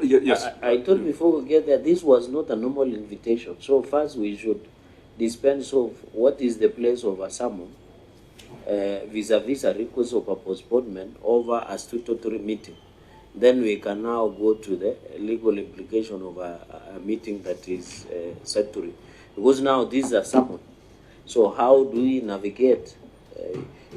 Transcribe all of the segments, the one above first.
Yes. I thought before we get there, this was not a normal invitation. So first we should dispense of what is the place of a summon vis-a-vis a request of a postponement over a statutory meeting. Then we can now go to the legal implication of a meeting that is statutory. Because now this is a summon. So how do we navigate?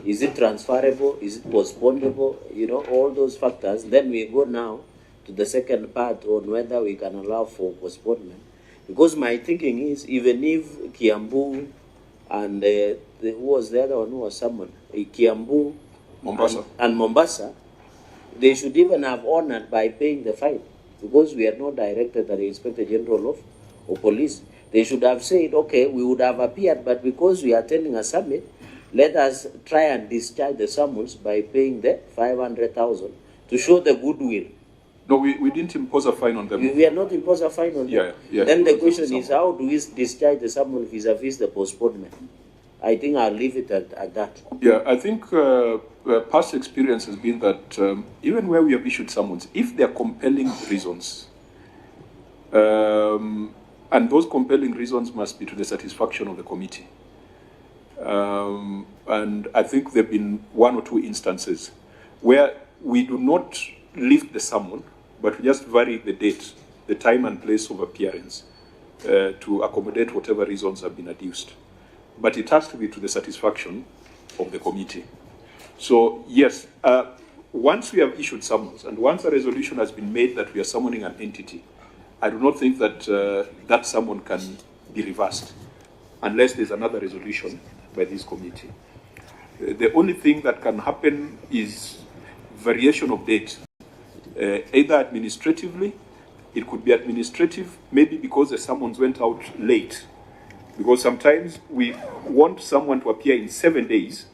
Is it transferable? Is it postponable? You know, all those factors. Then we go now to the second part on whether we can allow for postponement. Because my thinking is, even if Kiambu and who was the other one who was summoned? Kiambu, Mombasa. and Mombasa, they should even have honored by paying the fine. Because we are not directed at the Inspector General of Police. They should have said, okay, we would have appeared, but because we are attending a summit, let us try and discharge the summons by paying the 500,000 to show the goodwill. No, we didn't impose a fine on them. We are not impose a fine on them. Yeah. Then the question is, how do we discharge the summons vis-a-vis the postponement? I think I'll leave it at that. Yeah, I think past experience has been that even where we have issued summons, if there are compelling reasons, and those compelling reasons must be to the satisfaction of the committee. And I think there have been one or two instances where we do not lift the summon, but we just vary the date, the time and place of appearance to accommodate whatever reasons have been adduced. But it has to be to the satisfaction of the committee. So yes, once we have issued summons and once a resolution has been made that we are summoning an entity, I do not think that that summon can be reversed unless there's another resolution by this committee. The only thing that can happen is variation of date, either administratively. It could be administrative, maybe because the summons went out late. Because sometimes we want someone to appear in 7 days,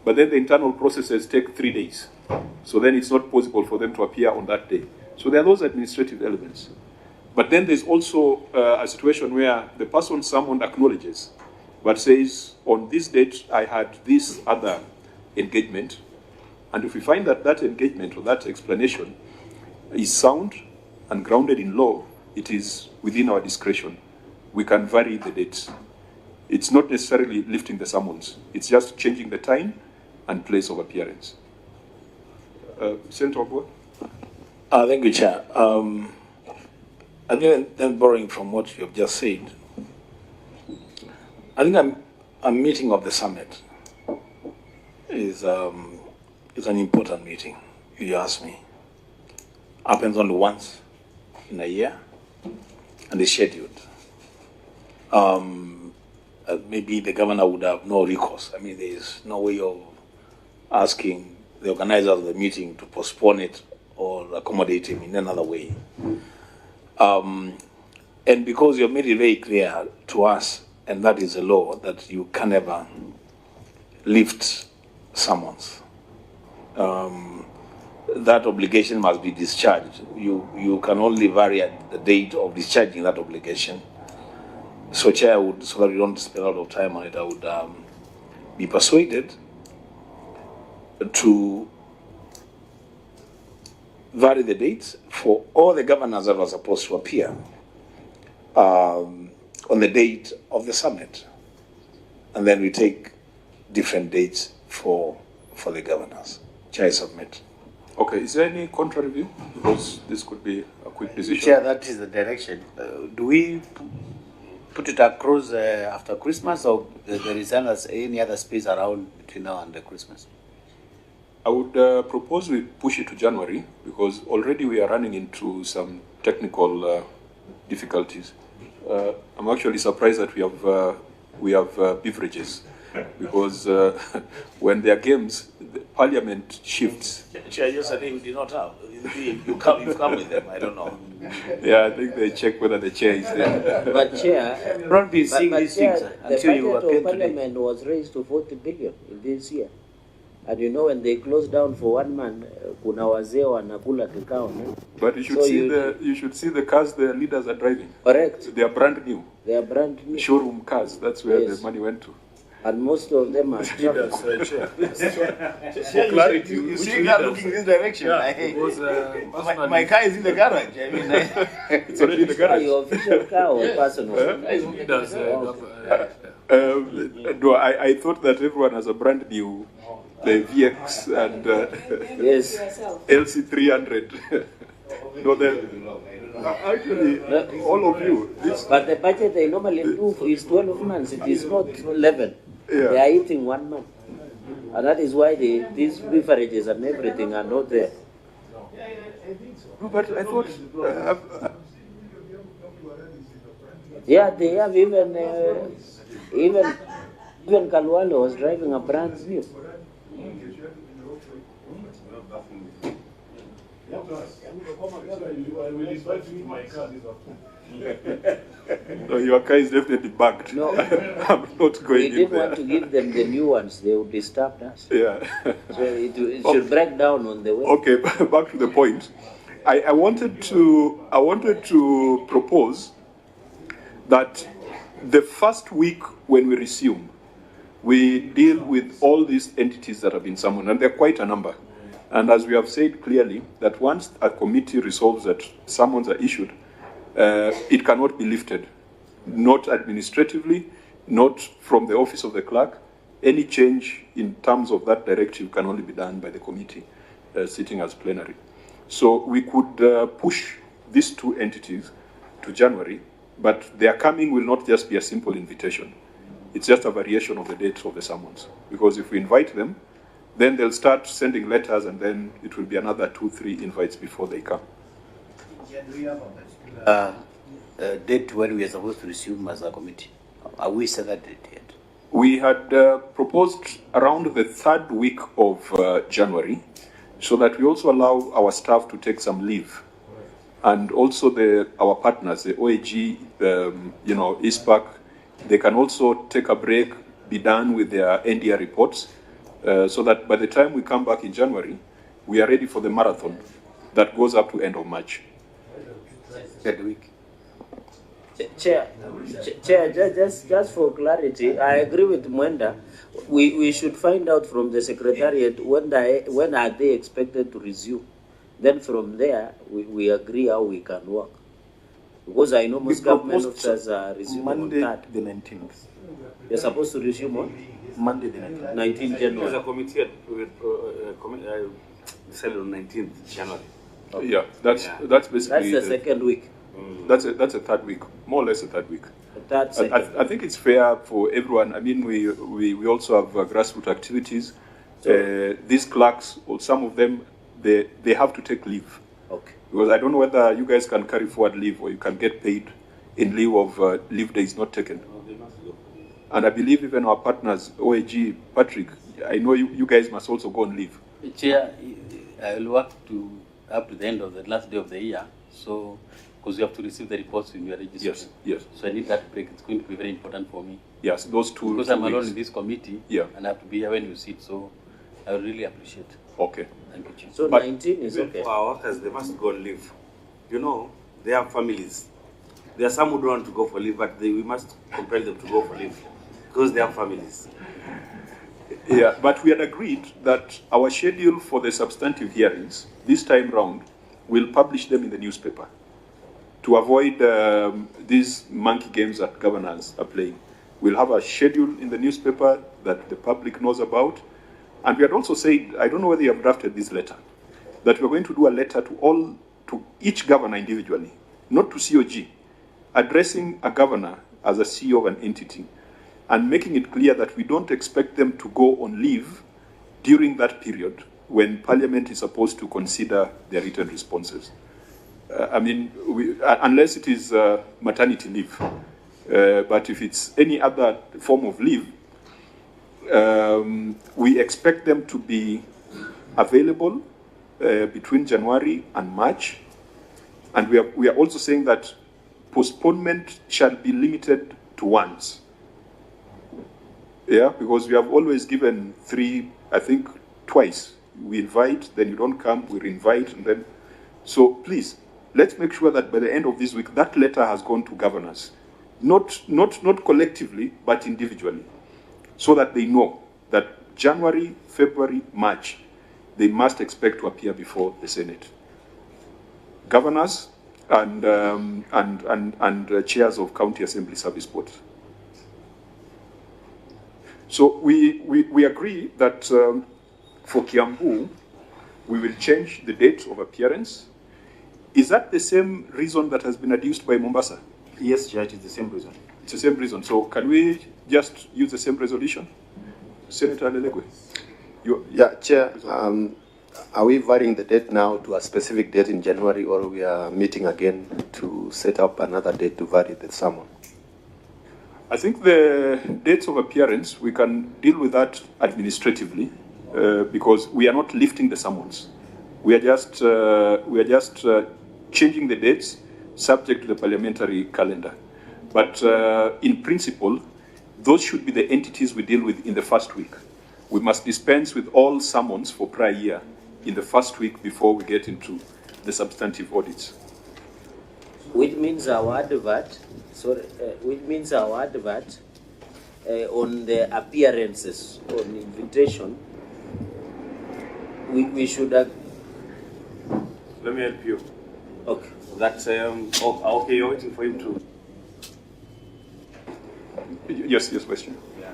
but then the internal processes take 3 days. So then it's not possible for them to appear on that day. So there are those administrative elements. But then there's also a situation where the person summoned acknowledges, but says, on this date, I had this other engagement. And if we find that that engagement or that explanation is sound and grounded in law, it is within our discretion. We can vary the dates. It's not necessarily lifting the summons. It's just changing the time and place of appearance. Senator Obua? Thank you, Chair. I think then borrowing from what you have just said, I think a meeting of the summit is an important meeting, if you ask me. Happens only once in a year and is scheduled. Maybe the governor would have no recourse. I mean, there is no way of asking the organizers of the meeting to postpone it or accommodate him in another way. And because you have made it very clear to us, and that is a law, that you can never lift summons. That obligation must be discharged. You can only vary at the date of discharging that obligation. So, Chair, so that we don't spend a lot of time on it, I would be persuaded to vary the dates for all the governors that were supposed to appear on the date of the summit. And then we take different dates for the governors. Chair, I submit. Okay, is there any contrary view? Because this could be a quick decision. Chair, that is the direction. Do we put it across after Christmas, or there is any other space around between now and the Christmas? I would propose we push it to January, because already we are running into some technical difficulties. I'm actually surprised that we have beverages, because when there are games, the Parliament shifts. Chair, yesterday we did not have. You've come with them, I don't know. Yeah, I think they check whether the chair is there. But Chair, Not been seeing these things until you the budget appear of today. Parliament was raised to 40 billion in this year. And you know, when they close down for 1 month, kuna wazee wanakula kikao. But you should So you should see the cars the leaders are driving. Correct. They are brand new. They are brand new. Showroom cars. That's where Yes. the money went to. And most of them are Chair. For clarity, you see that looking this direction. Because, My car is in the garage. I mean, It's already in the garage. your official car or personal? does, No, I thought that everyone has a brand new the VX and Yes. LC300. No, actually, all of you. This, But the budget they normally do is 12 months. It is not 11. Yeah. They are eating 1 month. And that is why these beverages and everything are not there. no, but I thought. Yeah, they have even Kalwale was driving a brand new. No, your car is definitely bugged. No. I'm not going We in didn't there. want to give them the new ones. They would disturb us. Yeah. So it should break down on the way. Okay, back to the point. I wanted to propose that the first week when we resume, we deal with all these entities that have been summoned, and there are quite a number. And as we have said clearly, that once a committee resolves that summons are issued, it cannot be lifted, not administratively, not from the office of the clerk. Any change in terms of that directive can only be done by the committee sitting as plenary. So we could push these two entities to January, but their coming will not just be a simple invitation. It's just a variation of the dates of the summons. Because if we invite them, then they'll start sending letters, and then it will be another 2-3 invites before they come. Date when we are supposed to resume as a committee. Are we set that date yet? We had proposed around the third week of January, so that we also allow our staff to take some leave. And also our partners, the OAG, ISPAC, they can also take a break, be done with their NDR reports, so that by the time we come back in January, we are ready for the marathon that goes up to end of March. Third week. Chair, just for clarity, I agree with Mwenda. We should find out from the Secretariat when are they expected to resume. Then from there, we agree how we can work. Because I know most government officers are resuming Monday on 3rd. the 19th. You're supposed to resume on Monday the 19th. 19 There's a January. committee decided on 19th January. Yeah, that's basically That's the second week. that's a third week, more or less a third week. The third second. I think it's fair for everyone. I mean, we also have grassroots activities. These clerks, or some of them, they have to take leave. Okay. Because I don't know whether you guys can carry forward leave or you can get paid in lieu of leave days not taken. And I believe even our partners, OAG, Patrick, I know you guys must also go on leave. Chair, I will work up to the end of the last day of the year. So, because you have to receive the reports when you are registered. Yes, yes. So I need that break. It's going to be very important for me. Yes, those two. Because I'm alone in this committee. Yeah. And I have to be here when you sit. So I would really appreciate. Okay. Thank you, Chief. So But 19 is okay. For our workers, they must go on leave. You know, they have families. There are some who don't want to go for leave, but we must compel them to go for leave because they have families. Yeah, but we had agreed that our schedule for the substantive hearings this time round will publish them in the newspaper to avoid these monkey games that governors are playing. We'll have a schedule in the newspaper that the public knows about. And we had also said, I don't know whether you have drafted this letter, that we're going to do a letter to each governor individually, not to COG, addressing a governor as a CEO of an entity and making it clear that we don't expect them to go on leave during that period when Parliament is supposed to consider their written responses. Unless it is maternity leave. But if it's any other form of leave, we expect them to be available between January and March. And we are also saying that postponement shall be limited to once. Yeah, because we have always given 3, I think twice. We invite, then you don't come, we invite, and then. So please, let's make sure that by the end of this week, that letter has gone to governors. Not collectively, but individually. so that they know that January, February, March, they must expect to appear before the Senate. Governors and chairs of county assembly service boards. So we agree that for Kiambu, we will change the date of appearance. Is that the same reason that has been adduced by Mombasa? Yes, Chair, it is the same reason. It's the same reason. So can we just use the same resolution? Senator Lelegwe. Yeah, Chair, are we varying the date now to a specific date in January, or we are meeting again to set up another date to vary the summon? I think the dates of appearance, we can deal with that administratively because we are not lifting the summons. We are just changing the dates subject to the parliamentary calendar. But in principle, those should be the entities we deal with in the first week. We must dispense with all summons for prior year in the first week before we get into the substantive audits. Which means our advert, on the appearances, on invitation, we should have. Let me help you. Okay. That's okay. You're waiting for him to. Yes, question. Yeah,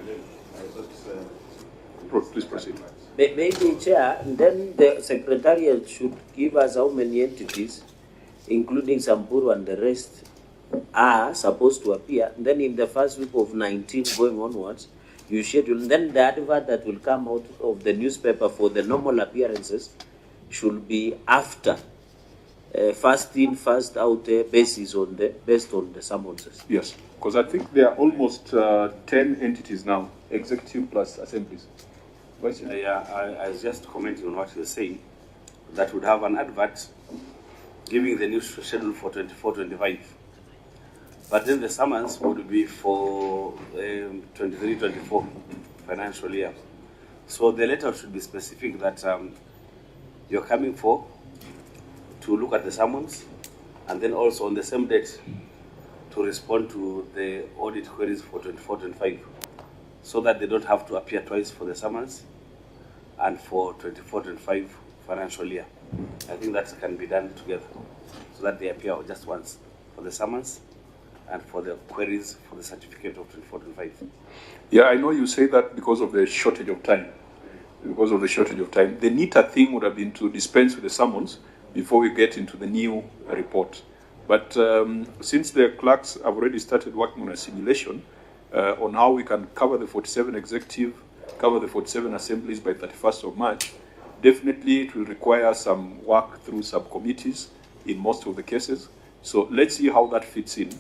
Please proceed. Maybe, Chair, then the Secretariat should give us how many entities, including Samburu and the rest, are supposed to appear. Then in the first week of 19 going onwards, you schedule. Then the advert that will come out of the newspaper for the normal appearances should be after first in, first out basis based on the summonses. Yes, because I think there are almost 10 entities now, executive plus assemblies. I was just commenting on what you were saying, that would have an advert giving the new schedule for 24-25. But then the summons would be for 23-24 financial year. So the letter should be specific that you're coming for to look at the summons, and then also on the same date to respond to the audit queries for 24-25, so that they don't have to appear twice for the summons and for 24-25 financial year. I think that can be done together, so that they appear just once for the summons and for the queries for the certificate of 24-25. Yeah, I know you say that because of the shortage of time. The neater thing would have been to dispense with the summons before we get into the new report. But since the clerks have already started working on a simulation on how we can cover the 47 executive, cover the 47 assemblies by 31st of March, definitely it will require some work through subcommittees in most of the cases. So let's see how that fits in,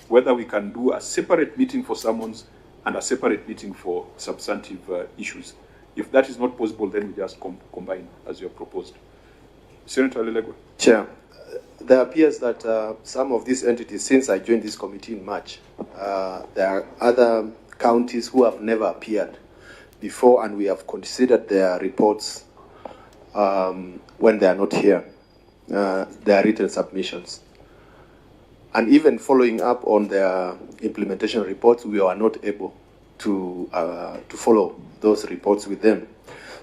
whether we can do a separate meeting for summons and a separate meeting for substantive issues. If that is not possible, then we just combine as you have proposed. Senator Lelegwe. Chair, there appears that some of these entities, since I joined this committee in March, there are other counties who have never appeared before, and we have considered their reports when they are not here, their written submissions. And even following up on their implementation reports, we are not able to follow those reports with them.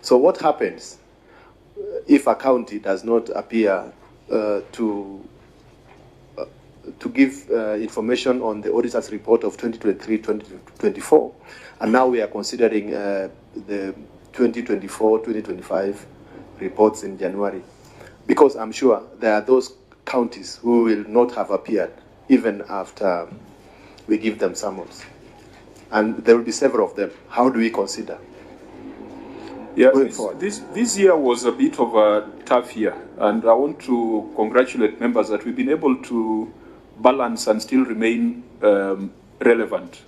So what happens if a county does not appear to give information on the auditor's report of 2023-2024, and now we are considering the 2024-2025 reports in January? Because I'm sure there are those counties who will not have appeared even after we give them summons. And there will be several of them. How do we consider? Yeah, this year was a bit of a tough year, and I want to congratulate members that we've been able to balance and still remain relevant,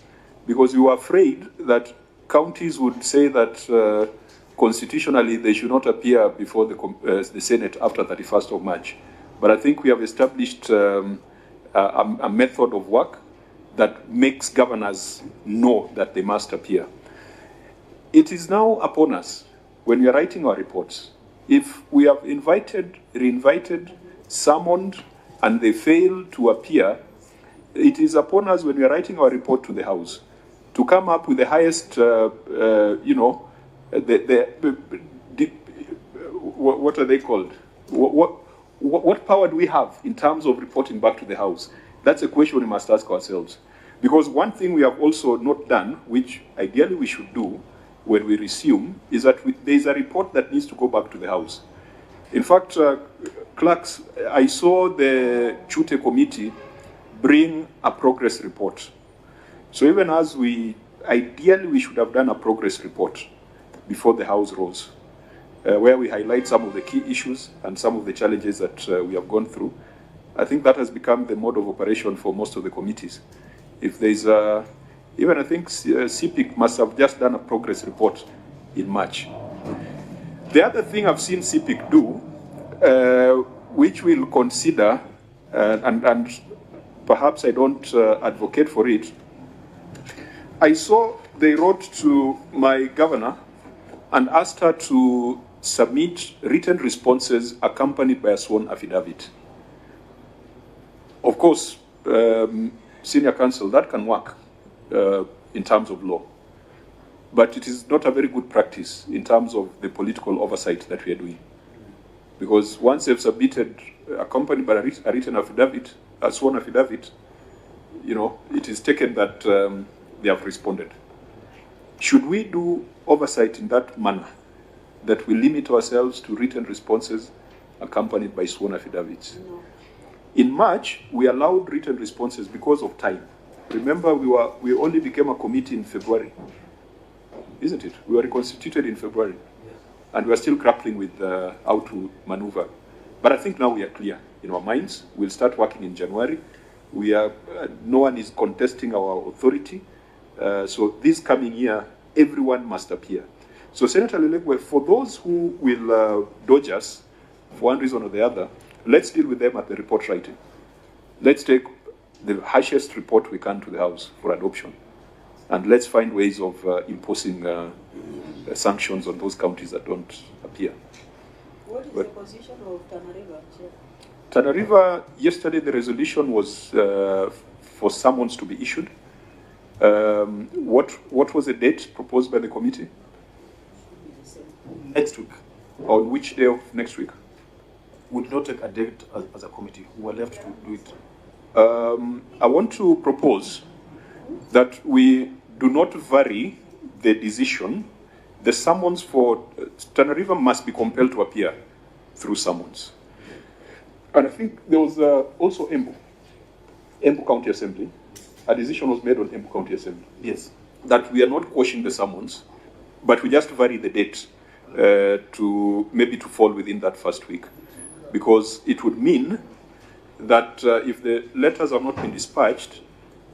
because we were afraid that counties would say that constitutionally they should not appear before the Senate after 31st of March. But I think we have established a method of work that makes governors know that they must appear. It is now upon us, when we are writing our reports, if we have invited, reinvited, summoned, and they fail to appear, it is upon us when we are writing our report to the House to come up with the highest, what are they called? What power do we have in terms of reporting back to the House? That's a question we must ask ourselves. Because one thing we have also not done, which ideally we should do when we resume, is that there is a report that needs to go back to the House. In fact, clerks, I saw the Chute committee bring a progress report. So even as ideally we should have done a progress report before the House rose, where we highlight some of the key issues and some of the challenges that we have gone through. I think that has become the mode of operation for most of the committees. If there's even I think CPIC must have just done a progress report in March. The other thing I've seen CPIC do, which we'll consider, and perhaps I don't advocate for it, I saw they wrote to my governor and asked her to submit written responses accompanied by a sworn affidavit. Of course, senior counsel, that can work in terms of law. But it is not a very good practice in terms of the political oversight that we are doing. Because once they've submitted, accompanied by a written affidavit, a sworn affidavit, it is taken that they have responded. Should we do oversight in that manner, that we limit ourselves to written responses accompanied by sworn affidavits? No. In March, we allowed written responses because of time. Remember, we only became a committee in February, isn't it? We were reconstituted in February, and we are still grappling with how to maneuver. But I think now we are clear in our minds. We'll start working in January. No one is contesting our authority. So this coming year, everyone must appear. So Senator Lelegwe, for those who will dodge us for one reason or the other, let's deal with them at the report writing. Let's take the harshest report we can to the House for adoption. And let's find ways of imposing sanctions on those counties that don't appear. What is the position of Tana River, Chair? Tana River, yesterday the resolution was for summons to be issued. What was the date proposed by the committee? Next week. On which day of next week? We did not take a date as a committee. We were left to do it. I want to propose that we do not vary the decision. The summons for Tana River must be compelled to appear through summons. And I think there was also Embu County Assembly. A decision was made on Embu County Assembly. Yes. That we are not quashing the summons, but we just vary the date to maybe to fall within that first week. Because it would mean that if the letters have not been dispatched,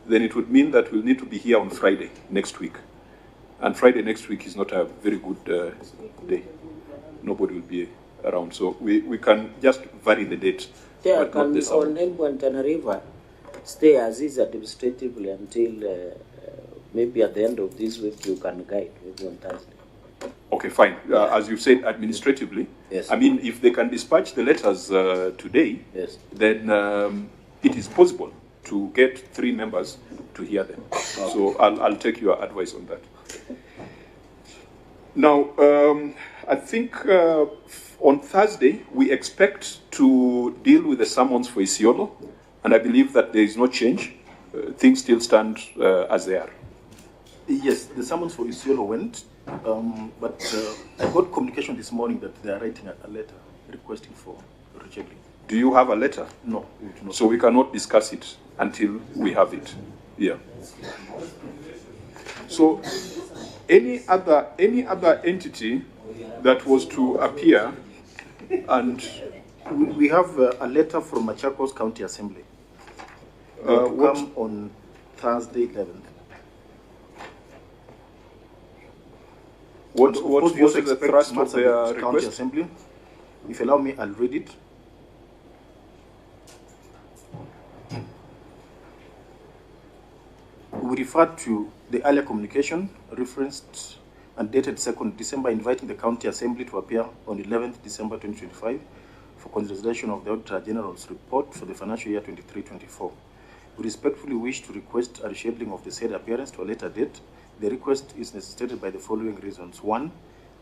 then it would mean that we'll need to be here on Friday next week. And Friday next week is not a very good day. Nobody will be around. So we can just vary the date. Yeah, but can not the on summons. Embu and Tana River stay as is administratively until maybe at the end of this week you can guide, maybe on Thursday. Okay, fine. As you said, administratively, yes. I mean, if they can dispatch the letters today, yes, then it is possible to get 3 members to hear them. So I'll take your advice on that. Now, I think on Thursday, we expect to deal with the summons for Isiolo, and I believe that there is no change. Things still stand as they are. Yes, the summons for Isiolo went, but I got communication this morning that they are writing a letter requesting for rescheduling. Do you have a letter? No, we do not. So we cannot discuss it until we have it. Yeah. So any other entity that was to appear, and we have a letter from Machakos County Assembly to come on Thursday 11th. What was the thrust of their County request? Assembly. If you allow me, I'll read it. We refer to the earlier communication referenced and dated 2nd December, inviting the County Assembly to appear on 11th December 2025 for consideration of the Auditor General's report for the financial year 23-24. We respectfully wish to request a rescheduling of the said appearance to a later date. The request is necessitated by the following reasons. 1,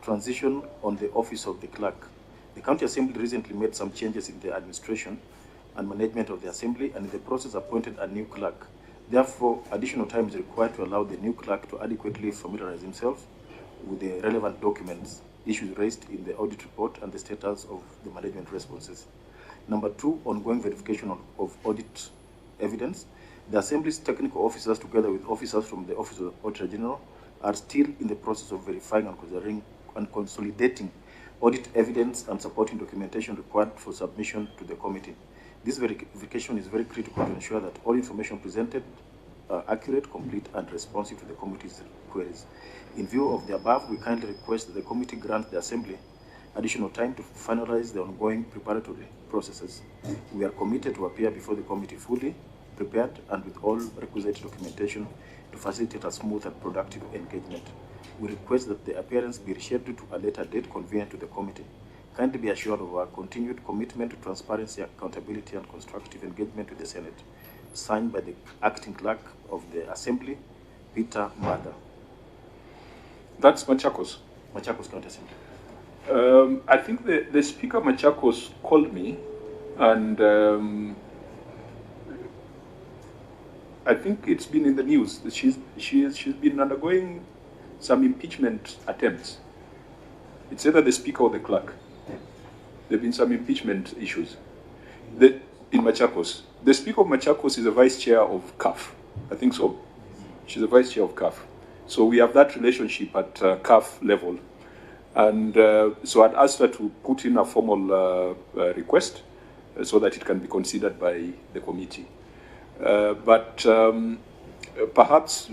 transition on the office of the clerk. The County Assembly recently made some changes in the administration and management of the Assembly, and in the process appointed a new clerk. Therefore, additional time is required to allow the new clerk to adequately familiarize himself with the relevant documents, issues raised in the audit report, and the status of the management responses. Number 2, ongoing verification of audit evidence. The Assembly's technical officers, together with officers from the Office of the Auditor General, are still in the process of verifying and consolidating audit evidence and supporting documentation required for submission to the committee. This verification is very critical to ensure that all information presented are accurate, complete, and responsive to the committee's queries. In view of the above, we kindly request that the committee grant the Assembly additional time to finalize the ongoing preparatory processes. We are committed to appear before the committee fully prepared and with all requisite documentation to facilitate a smooth and productive engagement. We request that the appearance be rescheduled to a later date convenient to the committee. Kindly be assured of our continued commitment to transparency, accountability, and constructive engagement with the Senate. Signed by the Acting Clerk of the Assembly, Peter Mada. That's Machakos. Machakos County Assembly. I think the Speaker Machakos called me, and I think it's been in the news. She's been undergoing some impeachment attempts. It's either the Speaker or the Clerk. There have been some impeachment issues in Machakos. The Speaker of Machakos is a Vice Chair of CAF. I think so. She's a Vice Chair of CAF. So we have that relationship at CAF level. And so I'd asked her to put in a formal request so that it can be considered by the committee. But perhaps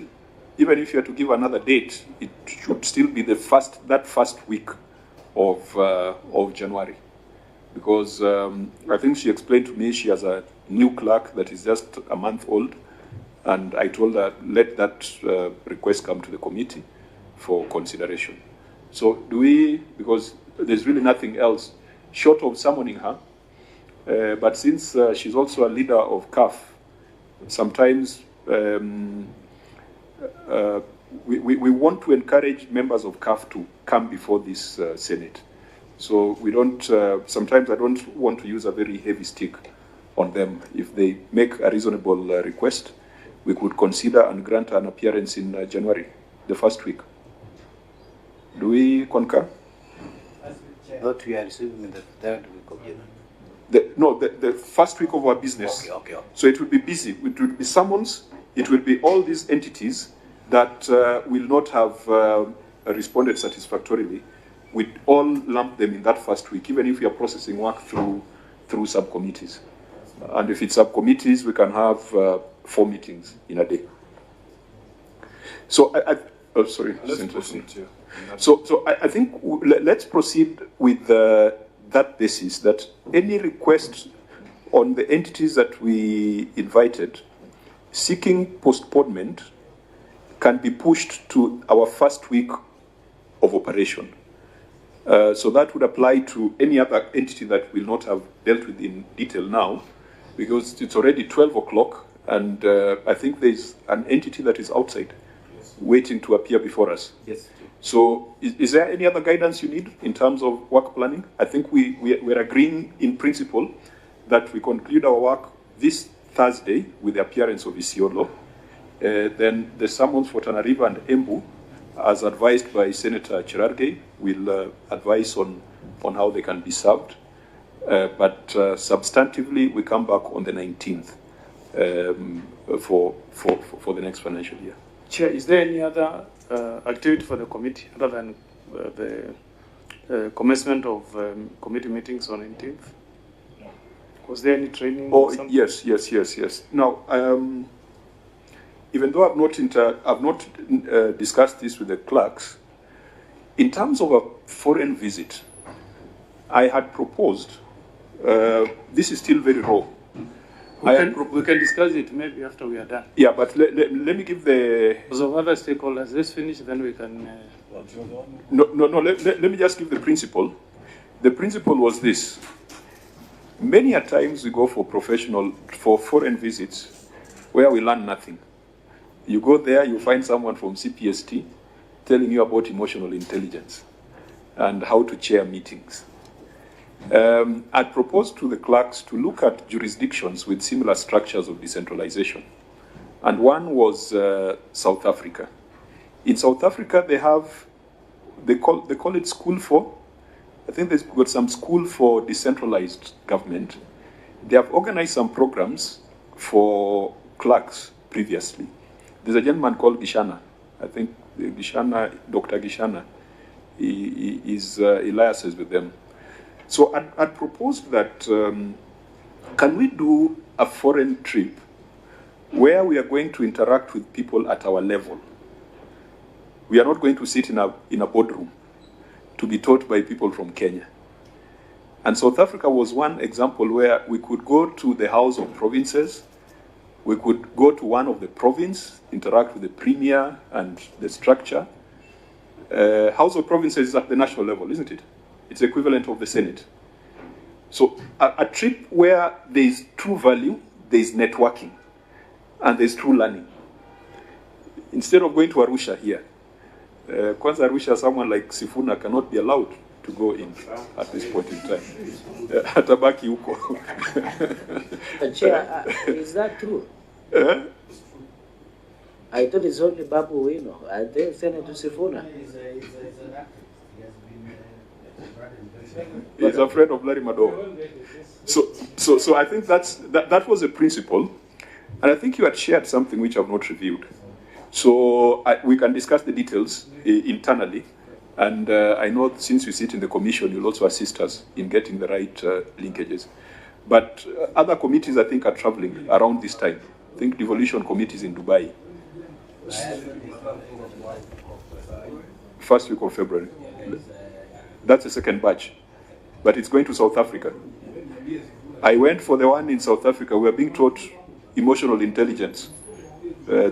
even if you are to give another date, it should still be that first week of January. Because I think she explained to me she has a new clerk that is just a month old, and I told her, let that request come to the committee for consideration. So because there's really nothing else short of summoning her, but since she's also a leader of CAF, sometimes we want to encourage members of CAF to come before this Senate. So we don't, sometimes I don't want to use a very heavy stick on them. If they make a reasonable request, we could consider and grant an appearance in January, the first week. Do we concur? That we are receiving in the third week of January. The first week of our business. Okay. So it will be busy. It will be summons. It will be all these entities that will not have responded satisfactorily. We all lump them in that first week, even if we are processing work through subcommittees. And if it's subcommittees, we can have 4 meetings in a day. So sorry, that's interesting. So I think let's proceed with that basis, that any request on the entities that we invited seeking postponement can be pushed to our first week of operation. So that would apply to any other entity that we'll not have dealt with in detail now, because it's already 12 o'clock, and I think there's an entity that is outside waiting to appear before us. Yes. So is there any other guidance you need in terms of work planning? I think we're agreeing in principle that we conclude our work this Thursday with the appearance of Isiolo. Then the summons for Tana River and Embu, as advised by Senator Chirarge, will advise on how they can be served. But substantively, we come back on the 19th for the next financial year. Chair, is there any other activity for the committee other than the commencement of committee meetings on 19th? No. Was there any training? Oh, yes. Now, even though I've not discussed this with the clerks, in terms of a foreign visit, I had proposed. This is still very raw. We can discuss it maybe after we are done. Yeah, but let me give the... Because of other stakeholders, let's finish, then we can... No, let me just give the principle. The principle was this. Many a times we go for foreign visits where we learn nothing. You go there, you find someone from CPST telling you about emotional intelligence and how to chair meetings. I proposed to the clerks to look at jurisdictions with similar structures of decentralization. And one was South Africa. In South Africa, they call it School for, I think they've got some School for Decentralized Government. They have organized some programs for clerks previously. There's a gentleman called Gishana. I think Gishana, Dr. Gishana, he liaises with them. So I'd proposed that, can we do a foreign trip where we are going to interact with people at our level? We are not going to sit in a boardroom to be taught by people from Kenya. And South Africa was one example where we could go to the House of Provinces, we could go to one of the province, interact with the premier and the structure. House of Provinces is at the national level, isn't it? It's equivalent of the Senate. So a trip where there is true value, there is networking, and there's true learning. Instead of going to Arusha here, Kwanza Arusha, someone like Sifuna cannot be allowed to go in at this point in time. Atabaki huko. Chair, is that true? I thought it's only Babu Wino. I think Senator Sifuna. He's a friend of Larry Madowo. So I think that was a principle. And I think you had shared something which I've not reviewed. So we can discuss the details internally. And I know since you sit in the commission, you'll also assist us in getting the right linkages. But other committees, I think, are traveling around this time. I think devolution committees in Dubai. First week of February. That's the second batch. But it's going to South Africa. I went for the one in South Africa. We are being taught emotional intelligence,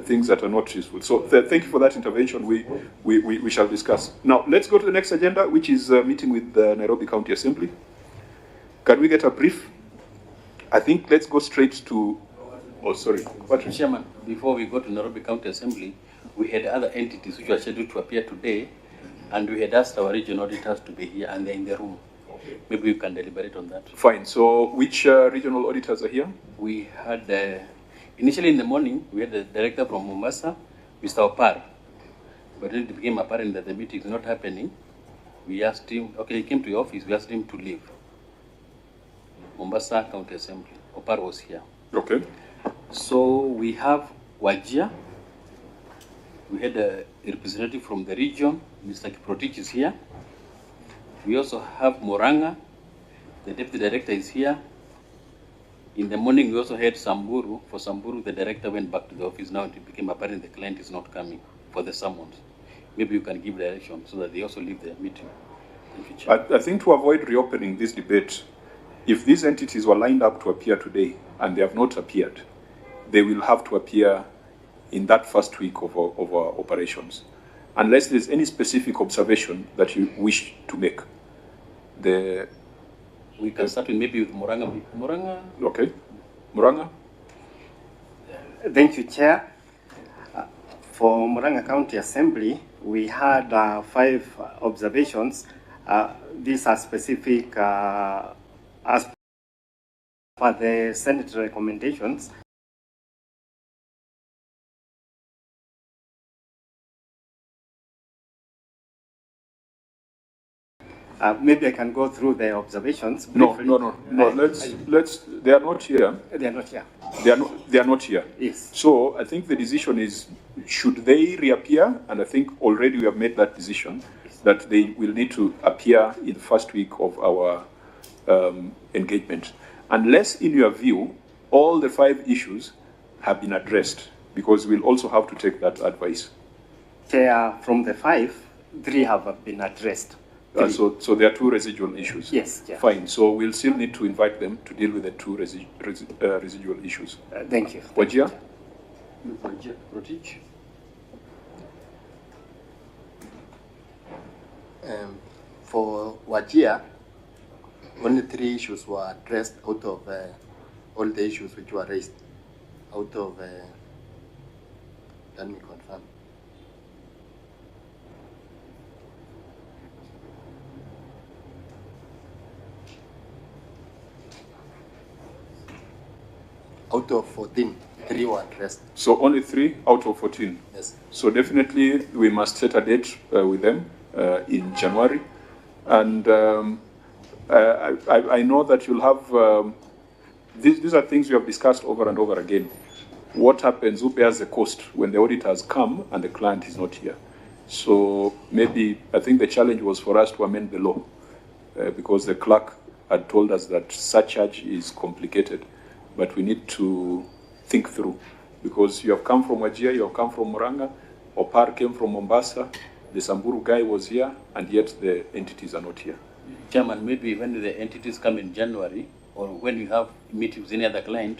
things that are not useful. So thank you for that intervention. We shall discuss. Now, let's go to the next agenda, which is a meeting with the Nairobi County Assembly. Can we get a brief? I think let's go straight to, Chairman, before we go to Nairobi County Assembly, we had other entities which were scheduled to appear today, and we had asked our regional auditors to be here, and they're in the room. Maybe we can deliberate on that. Fine. So which regional auditors are here? We had, initially in the morning, we had the director from Mombasa, Mr. Opar. But then it became apparent that the meeting is not happening. We asked him, okay, he came to your office, we asked him to leave. Mombasa County Assembly. Opar was here. Okay. So we have Wajir. We had a representative from the region, Mr. Kiprotich is here. We also have Moranga, the deputy director is here. In the morning, we also had Samburu. For Samburu, the director went back to the office. Now it became apparent the client is not coming for the summons. Maybe you can give direction so that they also leave the meeting. I think to avoid reopening this debate, if these entities were lined up to appear today and they have not appeared, they will have to appear in that first week of our operations, unless there's any specific observation that you wish to make. We can start with maybe with Moranga. Moranga? Okay. Moranga? Thank you, Chair. For Moranga County Assembly, we had 5 observations. These are specific as per the Senate recommendations. Maybe I can go through the observations. No. Let's. They are not here. They are not here. They are not here. Yes. So I think the decision is, should they reappear? And I think already we have made that decision that they will need to appear in the first week of our engagement, unless, in your view, all the 5 issues have been addressed, because we'll also have to take that advice. Chair, from the 5, 3 have been addressed. So there are 2 residual issues. Yes. Yeah. Fine. So we'll still need to invite them to deal with the 2 residual issues. Thank you. Wajir? Protich? For Wajir, only 3 issues were addressed out of all the issues which were raised. out of, let me confirm. Out of 14, 3 were addressed. So only 3 out of 14? Yes. So definitely we must set a date with them in January. And I know that you'll have, these are things we have discussed over and over again. What happens, who bears the cost when the audit has come and the client is not here? So maybe, I think the challenge was for us to amend the law because the clerk had told us that surcharge is complicated, but we need to think through because you have come from Wajir, you have come from Muranga, Opar came from Mombasa, the Samburu guy was here, and yet the entities are not here. Chairman, maybe when the entities come in January, or when we have meetings with any other client,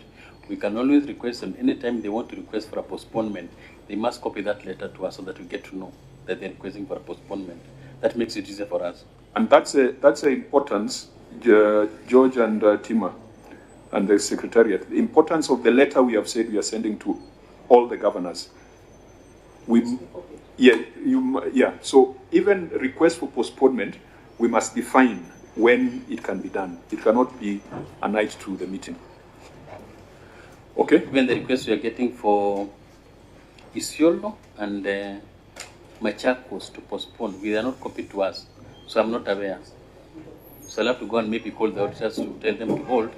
we can always request them, anytime they want to request for a postponement, they must copy that letter to us so that we get to know that they're requesting for a postponement. That makes it easier for us. And that's the importance, George and Tima and the Secretariat, the importance of the letter we have said we are sending to all the governors. So even request for postponement, we must define when it can be done. It cannot be a night to the meeting. Okay? Even the request we are getting for Isiolo and Machakos to postpone, they are not copied to us, so I'm not aware. So I'll have to go and maybe call the auditors to tell them to hold,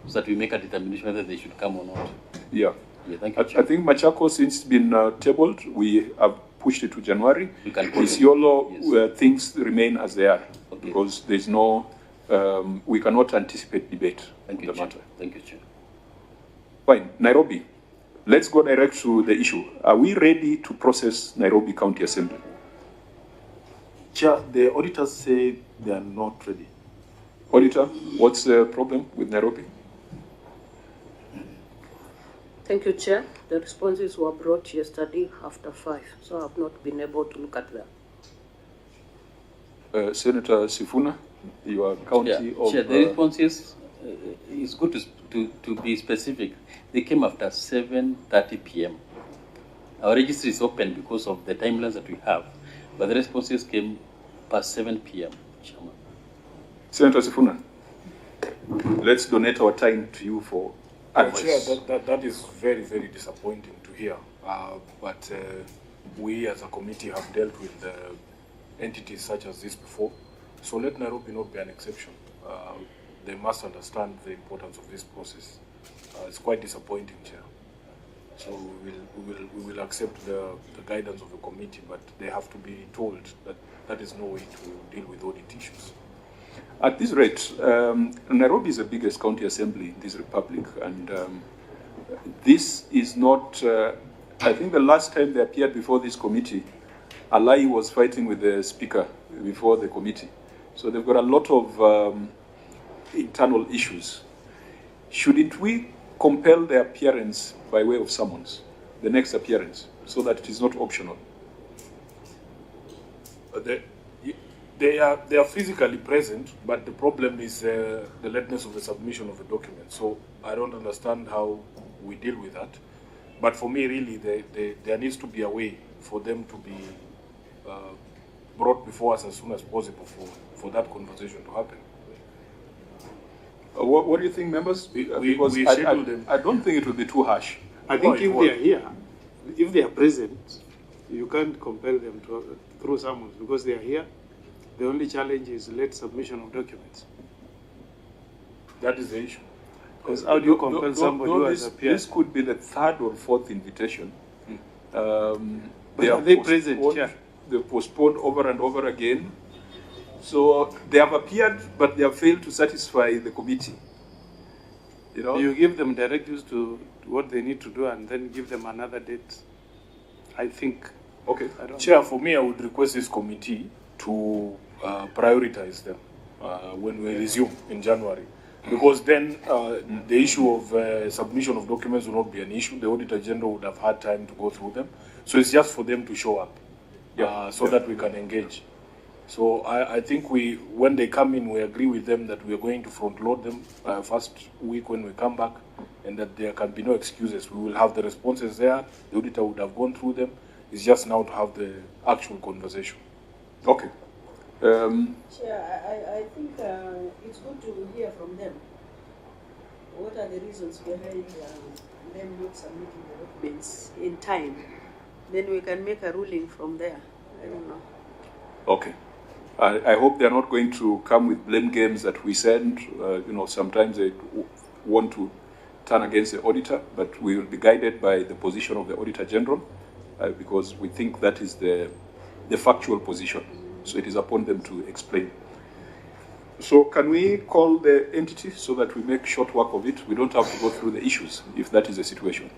so that we make a determination whether they should come or not. Yeah. Thank you, I think Machakos, since it's been tabled, we have pushed it to January. Isiolo, things remain as they are, because there's no, we cannot anticipate debate on the matter. Thank you, Chair. Fine. Nairobi, let's go direct to the issue. Are we ready to process Nairobi County Assembly? Chair, the auditors say they are not ready. Auditor, what's the problem with Nairobi? Thank you, Chair. The responses were brought yesterday after 5, so I have not been able to look at them. Senator Sifuna, your county of... Chair, the responses, it's good to be specific. They came after 7:30 p.m. Our registry is open because of the timelines that we have, but the responses came past 7 p.m. Chairman. Senator Sifuna, let's donate our time to you for advice. Chair, that is very, very disappointing to hear. But we as a committee have dealt with entities such as this before. So let Nairobi not be an exception. They must understand the importance of this process. It's quite disappointing, Chair. So we will accept the guidance of the committee, but they have to be told that that is no way to deal with audit issues. At this rate, Nairobi is the biggest county assembly in this republic, and this is not, I think the last time they appeared before this committee, Alai was fighting with the speaker before the committee. So they've got a lot of internal issues. Shouldn't we compel their appearance by way of summons, the next appearance, so that it is not optional? They are physically present, but the problem is the lateness of the submission of the document. So I don't understand how we deal with that. But for me, really, there needs to be a way for them to be brought before us as soon as possible for that conversation to happen. What do you think, members? Because I don't think it will be too harsh. I think if they are here, if they are present, you can't compel them to through summons because they are here. The only challenge is late submission of documents. That is the issue. Because how do you compel somebody who has appeared? This could be the 3rd or 4th invitation. But are they present? Yeah. They postponed over and over again. So they have appeared, but they have failed to satisfy the committee. You know? You give them directives to what they need to do and then give them another date. I think. Okay. Chair, for me, I would request this committee to prioritize them when we resume in January. Because then the issue of submission of documents will not be an issue. The Auditor General would have had time to go through them. So it's just for them to show up so that we can engage. So I think when they come in, we agree with them that we are going to front load them first week when we come back. and that there can be no excuses. We will have the responses there. The auditor would have gone through them. It's just now to have the actual conversation. Okay. Chair, I think it's good to hear from them. What are the reasons behind them not submitting the documents in time? Then we can make a ruling from there. I don't know. Okay. I hope they're not going to come with blame games that we send. Sometimes they want to turn against the auditor, but we will be guided by the position of the Auditor General because we think that is the factual position. So it is upon them to explain. So can we call the entity so that we make short work of it? We don't have to go through the issues if that is the situation.